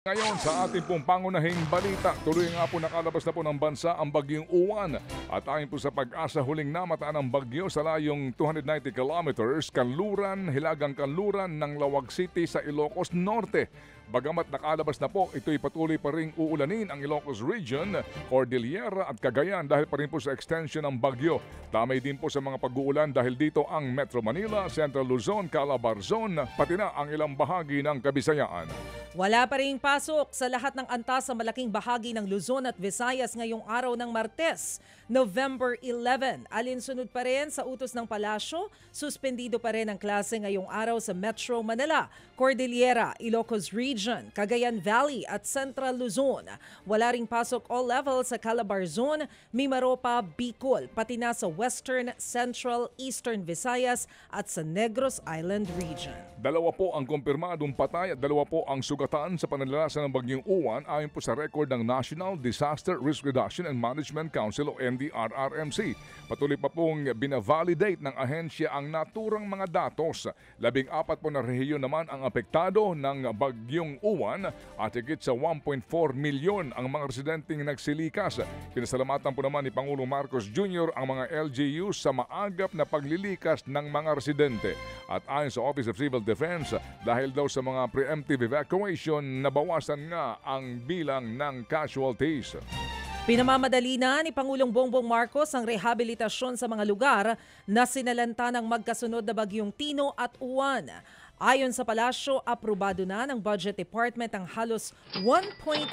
Ngayon sa ating pong pangunahing balita, tuloy nga po nakalabas na po ng bansa ang bagyong Uwan. At ayon po sa Pag-asa, huling namataan ang bagyo sa layong 290 kilometers, hilagang kanluran ng Lawag City sa Ilocos Norte. Bagamat nakalabas na po, ito'y patuloy pa ring uulanin ang Ilocos Region, Cordillera at Cagayan dahil pa rin po sa extension ng bagyo. Damay din po sa mga pag-uulan dahil dito ang Metro Manila, Central Luzon, Calabarzon, pati na ang ilang bahagi ng Kabisayaan. Wala pa ring pasok sa lahat ng antas sa malaking bahagi ng Luzon at Visayas ngayong araw ng Martes, November 11. Alinsunod pa rin sa utos ng palasyo, suspendido pa rin ang klase ngayong araw sa Metro Manila, Cordillera, Ilocos Region, Cagayan Valley at Central Luzon. Wala ring pasok all levels sa Calabarzon, Mimaropa, Bicol, pati na sa Western, Central, Eastern Visayas at sa Negros Island Region. Dalawa po ang kumpirmadong patay at dalawa po ang sugatan sa pananalasa ng bagyong Uwan ayon po sa record ng National Disaster Risk Reduction and Management Council o NDRRMC. Patuloy pa pong binavalidate ng ahensya ang naturang mga datos. 14 po na rehiyon naman ang apektado ng bagyong Uwan at higit sa 1.4 milyon ang mga residenteng nagsilikas. Pinasalamatan po naman ni Pangulong Marcos Jr. ang mga LGUs sa maagap na paglilikas ng mga residente. At ayon sa Office of Civil Defense, dahil daw sa mga preemptive evacuation, nabawasan nga ang bilang ng casualties. Pinamamadali na ni Pangulong Bongbong Marcos ang rehabilitasyon sa mga lugar na sinalanta ng magkasunod na bagyong Tino at Uwan. Ayon sa palasyo, aprobado na ng Budget Department ang halos 1.7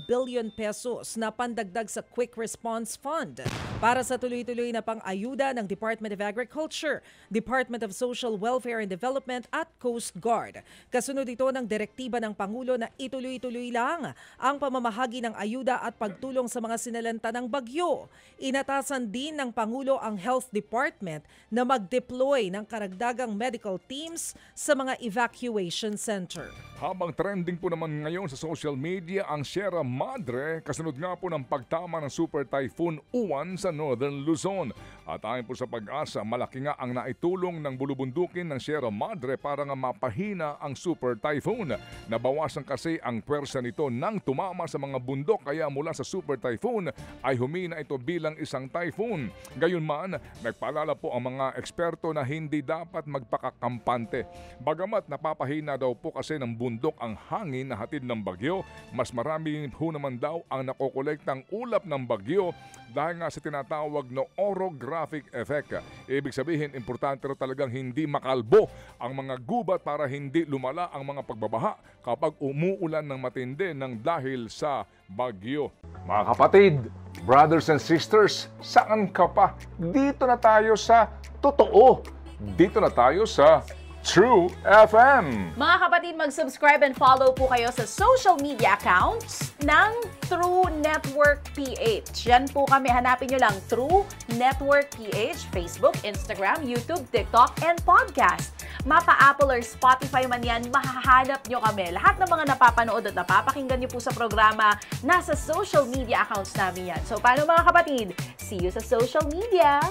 billion pesos na pandagdag sa Quick Response Fund para sa tuloy-tuloy na pang-ayuda ng Department of Agriculture, Department of Social Welfare and Development at Coast Guard. Kasunod ito ng direktiba ng Pangulo na ituloy-tuloy lang ang pamamahagi ng ayuda at pagtulong sa mga sinalanta ng bagyo. Inatasan din ng Pangulo ang Health Department na mag-deploy ng karagdagang medical teams sa mga evacuation center. Habang trending po naman ngayon sa social media ang Sierra Madre, kasunod nga po ng pagtama ng Super Typhoon Uwan sa Northern Luzon. At ayon po sa Pag-asa, malaki nga ang naitulong ng bulubundukin ng Sierra Madre para nga mapahina ang Super Typhoon. Nabawasan kasi ang pwersa nito nang tumama sa mga bundok kaya mula sa Super Typhoon ay humina ito bilang isang typhoon. Gayunman, nagpaalala po ang mga eksperto na hindi dapat magpakakampante. Bagamat napapahina daw po kasi ng bundok ang hangin na hatid ng bagyo, mas marami po naman daw ang nakokolektang ulap ng bagyo dahil nga sa tinatawag na orographic effect. Ibig sabihin, importante rin talagang hindi makalbo ang mga gubat para hindi lumala ang mga pagbabaha kapag umuulan ng matindi ng dahil sa bagyo. Mga kapatid, brothers and sisters, saan ka pa? Dito na tayo sa totoo. Dito na tayo sa True FM. Mga kapatid, mag-subscribe and follow po kayo sa social media accounts ng True Network PH. Yan po kami, hanapin nyo lang True Network PH, Facebook, Instagram, YouTube, TikTok, and podcast. Mapa Apple or Spotify man yan, mahahanap nyo kami. Lahat ng mga napapanood at napapakinggan nyo po sa programa, nasa social media accounts namin yan. So paano mga kapatid? See you sa social media!